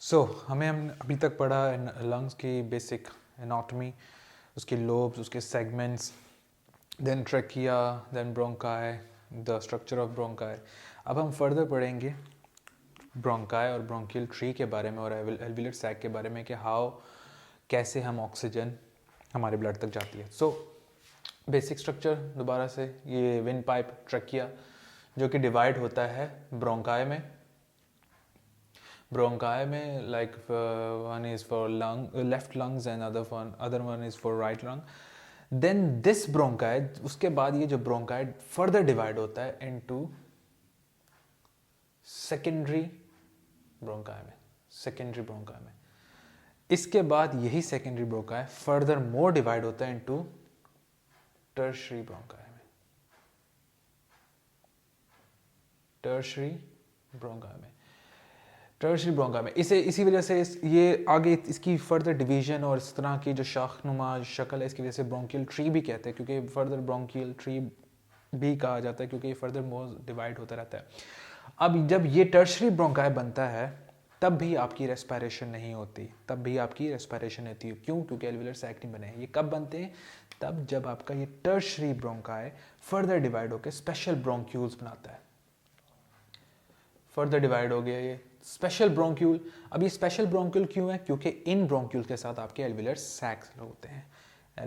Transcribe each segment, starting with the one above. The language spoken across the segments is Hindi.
हम अभी तक पढ़ा लंग्स की बेसिक एनाटॉमी, उसके लोब्स, उसके segments, then trachea, then bronchi, the structure of bronchi. अब हम फर्दर पढ़ेंगे ब्रोंकाई और ब्रोंकियल ट्री के बारे में और एल्वियोलर सैक के बारे में कि कैसे हम ऑक्सीजन हमारे ब्लड तक जाती है। बेसिक स्ट्रक्चर दोबारा से, ये विंड पाइप ट्रैकिया जो कि डिवाइड होता है ब्रोंकाई में। Like one is for lung, left lungs and other one is for right lung. Then this bronchi, उसके बाद ये जो ब्रोंकाई फर्दर डिवाइड होता है इनटू सेकेंडरी ब्रोंकाई में। इसके बाद यही secondary bronchi further more divide होता है इनटू टर्शरी ब्रोंकाई में। इसी वजह से ये आगे इसकी फर्दर डिवीजन और इस तरह की जो शाखनुमा शक्ल है, इसकी वजह से ब्रोंकियल ट्री भी कहते हैं, क्योंकि फर्दर ब्रोंकियल ट्री भी कहा जाता है क्योंकि ये फर्दर मोर डिवाइड होता रहता है। अब जब ये टर्शरी ब्रोंकाई बनता है तब भी आपकी रेस्पिरेशन नहीं होती, क्यों? क्योंकि एल्वियोलर सैक नहीं बने हैं। ये कब बनते हैं? तब जब आपका ये टर्शरी ब्रोंकाई फर्दर डिवाइड होकर स्पेशल ब्रोंक्यूल्स बनाता है। फर्दर डिवाइड हो गया ये स्पेशल ब्रोंक्यूल। अब ये स्पेशल ब्रोंक्यूल क्यों है? क्योंकि इन ब्रोंक्यूल के साथ आपके एल्वियोलर सैक्स होते हैं। I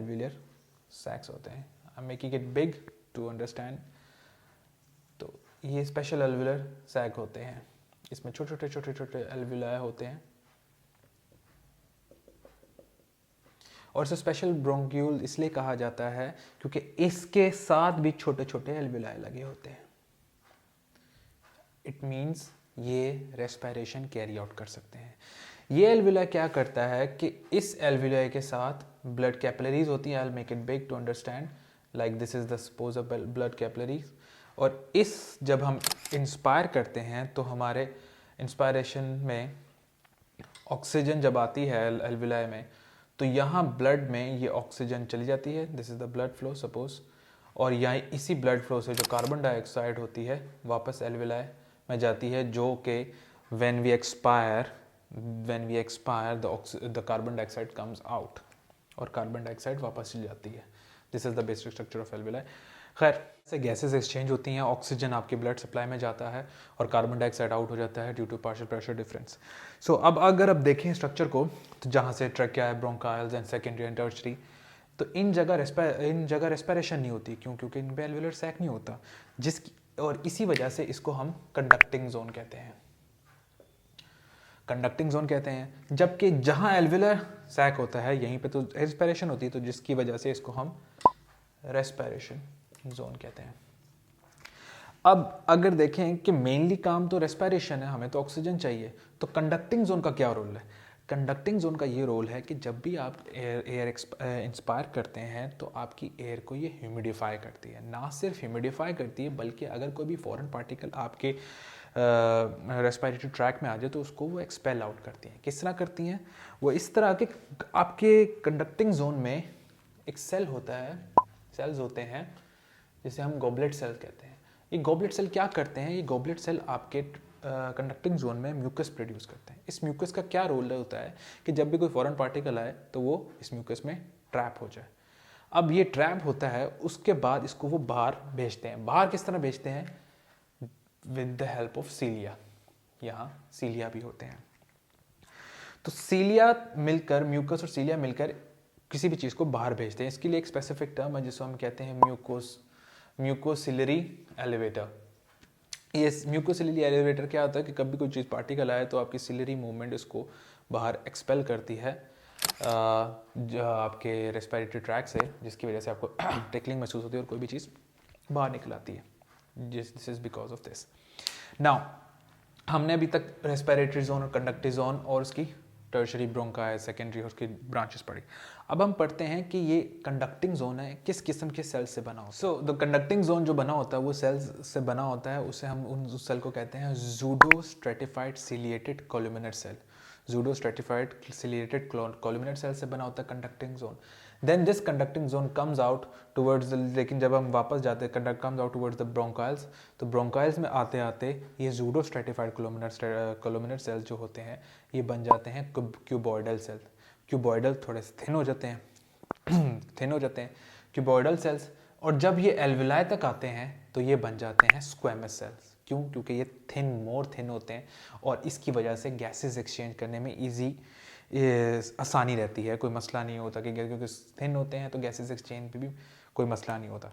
am making it big to understand. तो ये स्पेशल एल्वियोलर सैक होते हैं, इसमें छोटे छोटे एल्वियोलाई होते हैं और इसे स्पेशल ब्रोंक्यूल इसलिए कहा जाता है क्योंकि इसके साथ भी छोटे छोटे एल्वियोलाई लगे होते हैं। इट मीन्स ये रेस्पिरेशन कैरी आउट कर सकते हैं। ये एल्वियोलाई क्या करता है कि इस एल्वियोलाई के साथ ब्लड कैपिलरीज होती हैं। I will make it big to understand. Like this is the supposable blood capillaries. और जब हम इंस्पायर करते हैं तो हमारे इंस्पायरेशन में ऑक्सीजन जब आती है एल्वियोलाई में, तो यहाँ ब्लड में ये ऑक्सीजन चली जाती है। This is the blood flow suppose. और यहाँ इसी ब्लड फ्लो से जो कार्बन डाइऑक्साइड होती है वापस एल्वियोलाई में जाती है, जो कि when we expire the carbon dioxide comes out और कार्बन डाइऑक्साइड वापस चली जाती है। This is the basic structure of alveoli. खैर से गैसेस एक्सचेंज होती हैं, ऑक्सीजन आपके ब्लड सप्लाई में जाता है और कार्बन डाइऑक्साइड आउट हो जाता है due to partial pressure difference. अब अगर आप देखें स्ट्रक्चर को, तो जहाँ से trachea, bronchioles and secondary and tertiary, तो इन जगह रेस्पिरेशन नहीं होती। क्यों? क्योंकि इन पे एल्वियोलर सैक नहीं होता, और इसी वजह से इसको हम कंडक्टिंग जोन कहते हैं। जबकि जहाँ एल्वियोलर सैक होता है यहीं पे तो रेस्पिरेशन होती है, तो जिसकी वजह से इसको हम रेस्पिरेशन जोन कहते हैं। अब अगर देखें कि मेनली काम तो रेस्पिरेशन है, हमें तो ऑक्सीजन चाहिए, तो कंडक्टिंग जोन का क्या रोल है? कंडक्टिंग जोन का ये रोल है कि जब भी आप एयर इंस्पायर करते हैं तो आपकी एयर को ये ह्यूमिडिफाई करती है। ना सिर्फ ह्यूमिडिफाई करती है, बल्कि अगर कोई भी फॉरेन पार्टिकल आपके रेस्पिरेटरी ट्रैक में आ जाए तो उसको वो एक्सपेल आउट करती हैं। किस तरह करती हैं? वो इस तरह के आपके कंडक्टिंग जोन में एक सेल्स होते हैं जिसे हम गॉबलेट सेल कहते हैं। ये गॉबलेट सेल क्या करते हैं? ये गॉबलेट सेल आपके कंडक्टिंग जोन में म्यूकस प्रोड्यूस करते हैं। इस म्यूकस का क्या रोल होता है कि जब भी कोई फॉरेन पार्टिकल आए तो वो इस म्यूकस में ट्रैप हो जाए। अब ये ट्रैप होता है, उसके बाद इसको वो बाहर भेजते हैं। बाहर किस तरह भेजते हैं? With the help of सीलिया। यहाँ सीलिया भी होते हैं। तो सीलिया मिलकर, म्यूकस और सीलिया मिलकर किसी भी चीज़ को बाहर भेजते हैं। इसके लिए एक स्पेसिफिक टर्म है जिसको हम कहते हैं म्यूकोसिलरी एलिवेटर। ये म्यूकोसिलरी एलिवेटर क्या होता है कि कभी कोई चीज़ पार्टिकल आए तो आपकी सिलरी मूवमेंट इसको बाहर एक्सपेल करती है जो आपके रेस्पिरेटरी ट्रैक से, जिसकी वजह से आपको टिकलिंग महसूस होती है और कोई भी चीज़ बाहर निकल आती है। This is because of this. Now हमने अभी तक रेस्पिरेटरी जोन और कंडक्टिव जोन और उसकी टर्शरी, ब्रोंकाई, सेकेंडरी और उसकी ब्रांचेस पढ़ी। अब हम पढ़ते हैं कि ये कंडक्टिंग जोन है किस किस्म के सेल्स से बना होता है। द कंडक्टिंग जोन जो बना होता है वो सेल्स से बना होता है, उसे हम उस सेल को कहते हैं pseudo stratified ciliated columnar cell. Pseudo stratified ciliated columnar cell से बना होता है conducting zone. Then this conducting zone comes out towards, लेकिन जब हम वापस जाते हैं conduct comes out towards the bronchioles, तो ब्रोंकाइल्स में आते आते ये जूडो स्ट्रेटिफाइड कोलुमिनर सेल्स जो होते हैं ये बन जाते हैं क्यूबॉइडल सेल। क्यूबॉइडल थोड़े से थिन हो जाते हैं थिन हो जाते हैं क्यूबॉइडल सेल्स, और जब ये एल्विलाई तक आते हैं तो ये बन जाते हैं स्क्वेमस सेल्स। क्यों? क्योंकि ये मोर थिन होते हैं और इसकी वजह से गैसेस एक्सचेंज करने में ईजी आसानी रहती है, कोई मसला नहीं होता कि क्योंकि थिन होते हैं तो गैसेस एक्सचेंज पे भी कोई मसला नहीं होता।